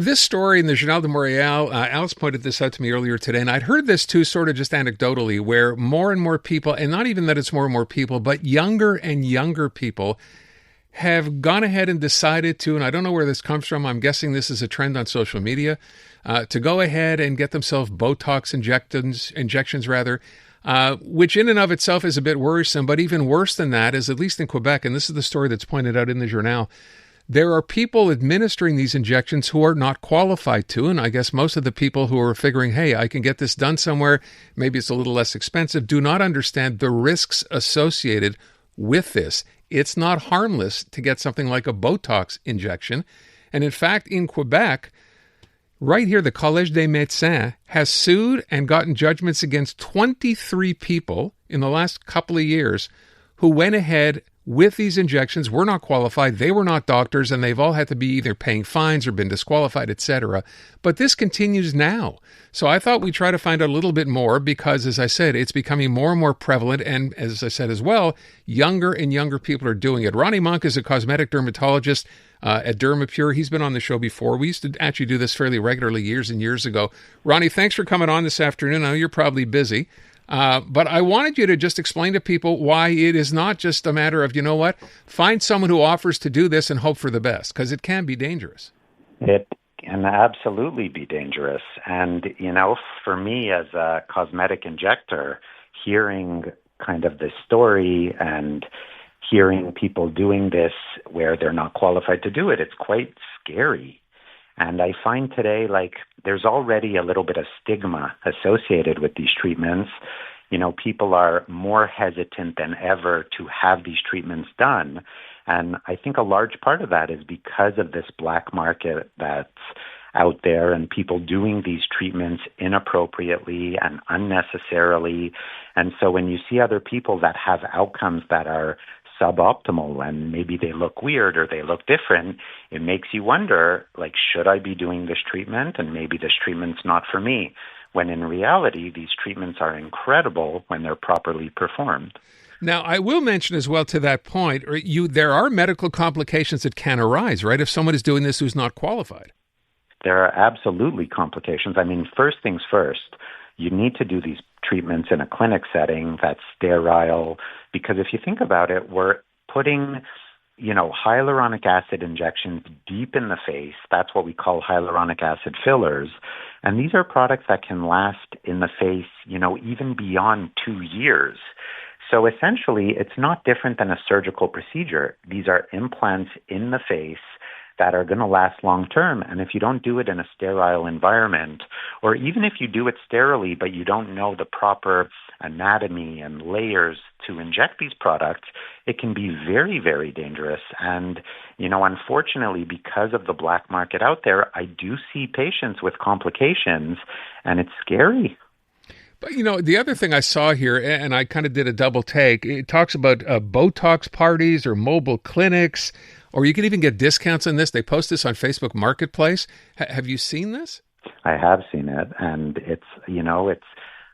This story in the Journal de Montréal, Alice pointed this out to me earlier today, and I'd heard this too, sort of just anecdotally, where more and more people, and not even that it's more and more people, but younger and younger people have gone ahead and decided to, and I don't know where this comes from, I'm guessing this is a trend on social media, to go ahead and get themselves Botox injections, which in and of itself is a bit worrisome, but even worse than that is, at least in Quebec, and this is the story that's pointed out in the Journal, there are people administering these injections who are not qualified to, and I guess most of the people who are figuring, hey, I can get this done somewhere, maybe it's a little less expensive, do not understand the risks associated with this. It's not harmless to get something like a Botox injection. And in fact, in Quebec, right here, the Collège des Médecins has sued and gotten judgments against 23 people in the last couple of years who went ahead with these injections, were not qualified, they were not doctors, and they've all had to be either paying fines or been disqualified, etc. But this continues now. So I thought we'd try to find out a little bit more because, as I said, it's becoming more and more prevalent. And as I said as well, younger and younger people are doing it. Roni Munk is a cosmetic dermatologist at Dermapure. He's been on the show before. We used to actually do this fairly regularly years and years ago. Roni, thanks for coming on this afternoon. I know you're probably busy. But I wanted you to just explain to people why it is not just a matter of, you know what, find someone who offers to do this and hope for the best, because it can be dangerous. It can absolutely be dangerous. And, for me as a cosmetic injector, hearing kind of this story and hearing people doing this where they're not qualified to do it, it's quite scary. And I find today, there's already a little bit of stigma associated with these treatments. People are more hesitant than ever to have these treatments done. And I think a large part of that is because of this black market that's out there and people doing these treatments inappropriately and unnecessarily. And so when you see other people that have outcomes that are suboptimal and maybe they look weird or they look different, it makes you wonder, should I be doing this treatment? And maybe this treatment's not for me. When in reality, these treatments are incredible when they're properly performed. Now, I will mention as well to that point, there are medical complications that can arise, right? If someone is doing this who's not qualified. There are absolutely complications. First things first, you need to do these treatments in a clinic setting that's sterile, because if you think about it, we're putting, hyaluronic acid injections deep in the face. That's what we call hyaluronic acid fillers. And these are products that can last in the face, even beyond 2 years. So essentially, it's not different than a surgical procedure. These are implants in the face that are going to last long term. And if you don't do it in a sterile environment, or even if you do it sterilely, but you don't know the proper anatomy and layers to inject these products, it can be very, very dangerous. And, unfortunately, because of the black market out there, I do see patients with complications, and it's scary. But, the other thing I saw here, and I kind of did a double take, it talks about Botox parties or mobile clinics, or you can even get discounts on this. They post this on Facebook Marketplace. Have you seen this? I have seen it, and it's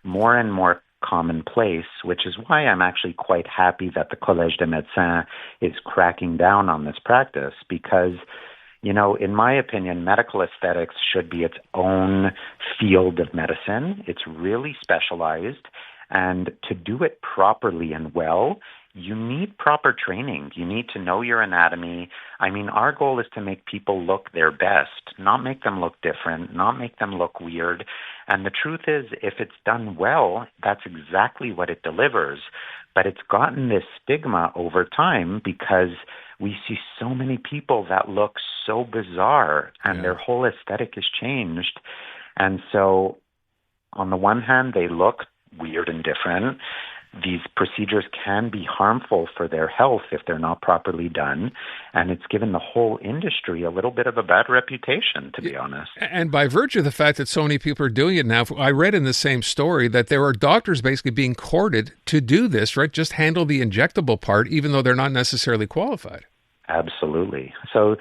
more and more commonplace, which is why I'm actually quite happy that the Collège des Médecins is cracking down on this practice, because in my opinion, medical aesthetics should be its own field of medicine. It's really specialized, and to do it properly and well, you need proper training. You need to know your anatomy. Our goal is to make people look their best, not make them look different, not make them look weird. And the truth is, if it's done well, that's exactly what it delivers. But it's gotten this stigma over time because we see so many people that look so bizarre and their whole aesthetic is changed. And so on the one hand, they look weird and different. These procedures can be harmful for their health if they're not properly done, and it's given the whole industry a little bit of a bad reputation, to be honest. And by virtue of the fact that so many people are doing it now, I read in the same story that there are doctors basically being courted to do this, right? Just handle the injectable part, even though they're not necessarily qualified. Absolutely. So,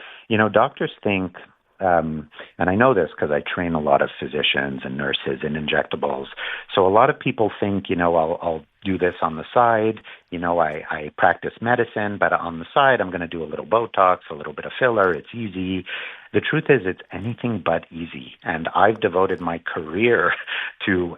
doctors think and I know this because I train a lot of physicians and nurses in injectables. So a lot of people think, I'll do this on the side. I practice medicine, but on the side, I'm going to do a little Botox, a little bit of filler. It's easy. The truth is it's anything but easy. And I've devoted my career to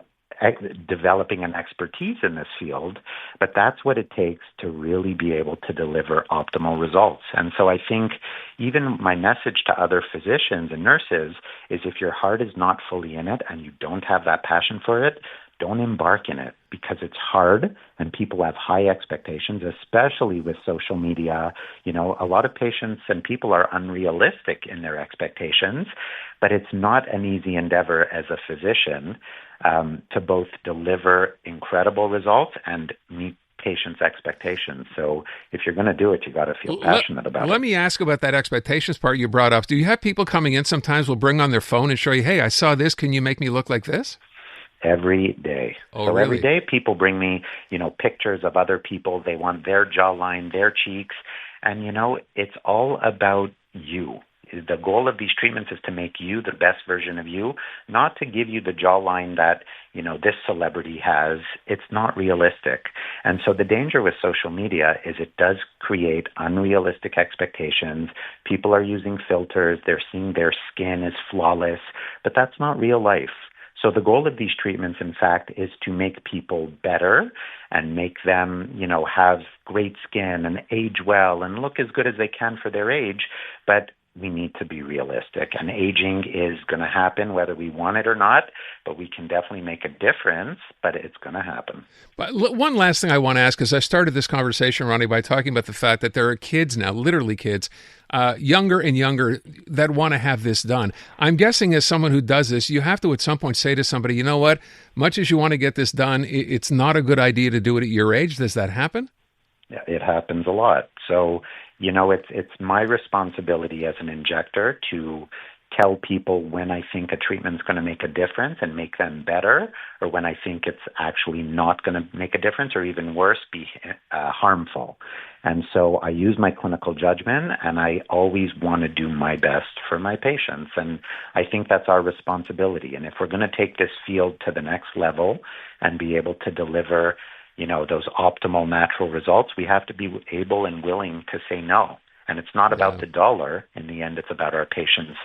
developing an expertise in this field, but that's what it takes to really be able to deliver optimal results. And so I think even my message to other physicians and nurses is if your heart is not fully in it and you don't have that passion for it, don't embark in it because it's hard and people have high expectations, especially with social media. A lot of patients and people are unrealistic in their expectations, but it's not an easy endeavor as a physician to both deliver incredible results and meet patients' expectations. So if you're going to do it, you got to feel passionate about it. Let me ask about that expectations part you brought up. Do you have people coming in sometimes will bring on their phone and show you, hey, I saw this. Can you make me look like this? Every day. Oh, so really? Every day people bring me, pictures of other people. They want their jawline, their cheeks. And, it's all about you. The goal of these treatments is to make you the best version of you, not to give you the jawline that, this celebrity has. It's not realistic. And so the danger with social media is it does create unrealistic expectations. People are using filters. They're seeing their skin is flawless, but that's not real life. So the goal of these treatments, in fact, is to make people better and make them, have great skin and age well and look as good as they can for their age. But we need to be realistic. And aging is going to happen whether we want it or not, but we can definitely make a difference, but it's going to happen. But one last thing I want to ask is I started this conversation, Roni, by talking about the fact that there are kids now, literally kids, younger and younger, that want to have this done. I'm guessing as someone who does this, you have to at some point say to somebody, you know what, much as you want to get this done, it's not a good idea to do it at your age. Does that happen? Yeah, it happens a lot. So, it's my responsibility as an injector to tell people when I think a treatment's going to make a difference and make them better, or when I think it's actually not going to make a difference, or even worse, be harmful. And so I use my clinical judgment, and I always want to do my best for my patients. And I think that's our responsibility. And if we're going to take this field to the next level and be able to deliver those optimal natural results, we have to be able and willing to say no. And it's not about the dollar. In the end, it's about our patients'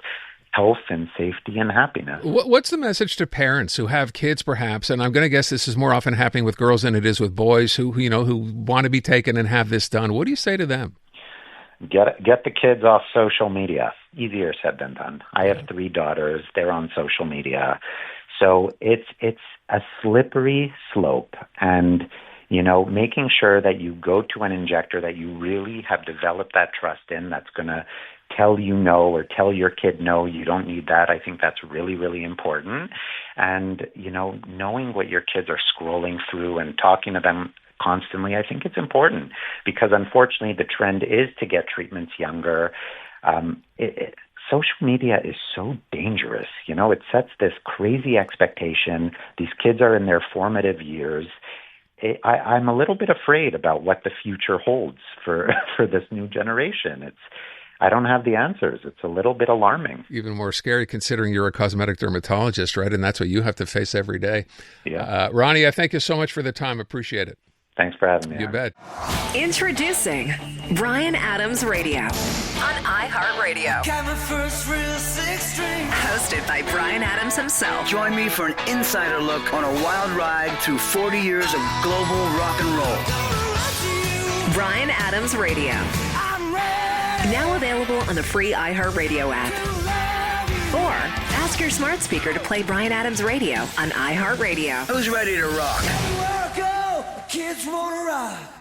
health and safety and happiness. What's the message to parents who have kids, perhaps, and I'm going to guess this is more often happening with girls than it is with boys who want to be taken and have this done? What do you say to them? Get the kids off social media. Easier said than done. I have 3 daughters. They're on social media. So it's a slippery slope, and making sure that you go to an injector that you really have developed that trust in, that's going to tell you no or tell your kid no, you don't need that. I think that's really, really important. And knowing what your kids are scrolling through and talking to them constantly, I think it's important because unfortunately the trend is to get treatments younger. Social media is so dangerous. It sets this crazy expectation. These kids are in their formative years. I'm a little bit afraid about what the future holds for this new generation. I don't have the answers. It's a little bit alarming. Even more scary considering you're a cosmetic dermatologist, right? And that's what you have to face every day. Yeah. Roni, I thank you so much for the time. Appreciate it. Thanks for having me. You bet. Introducing Bryan Adams Radio on iHeartRadio. Hosted by Bryan Adams himself. Join me for an insider look on a wild ride through 40 years of global rock and roll. Bryan Adams Radio. Now available on the free iHeartRadio app. Or ask your smart speaker to play Bryan Adams Radio on iHeartRadio. Who's ready to rock? Kids wanna rock.